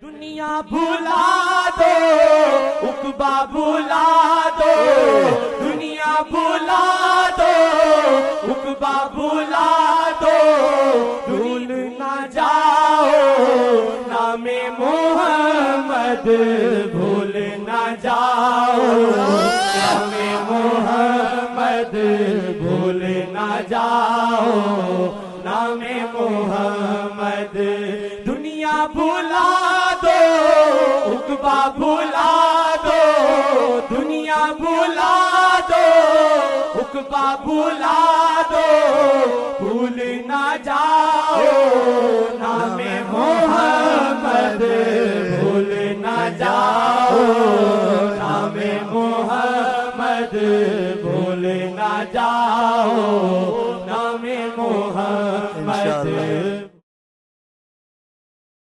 دنیا بھلا دو عقبہ بھلا دو، دنیا بھلا دو عقبہ بھلا دو، بھول نہ جاؤ نام محمد، بھول نہ جاؤ نام محمد، بھول نہ جاؤ نام محمد۔ دنیا بھلا دو عقبہ بھلا دو، دنیا بھلا دو عقبہ بھلا دو، بھول نہ جاؤ نام محمد۔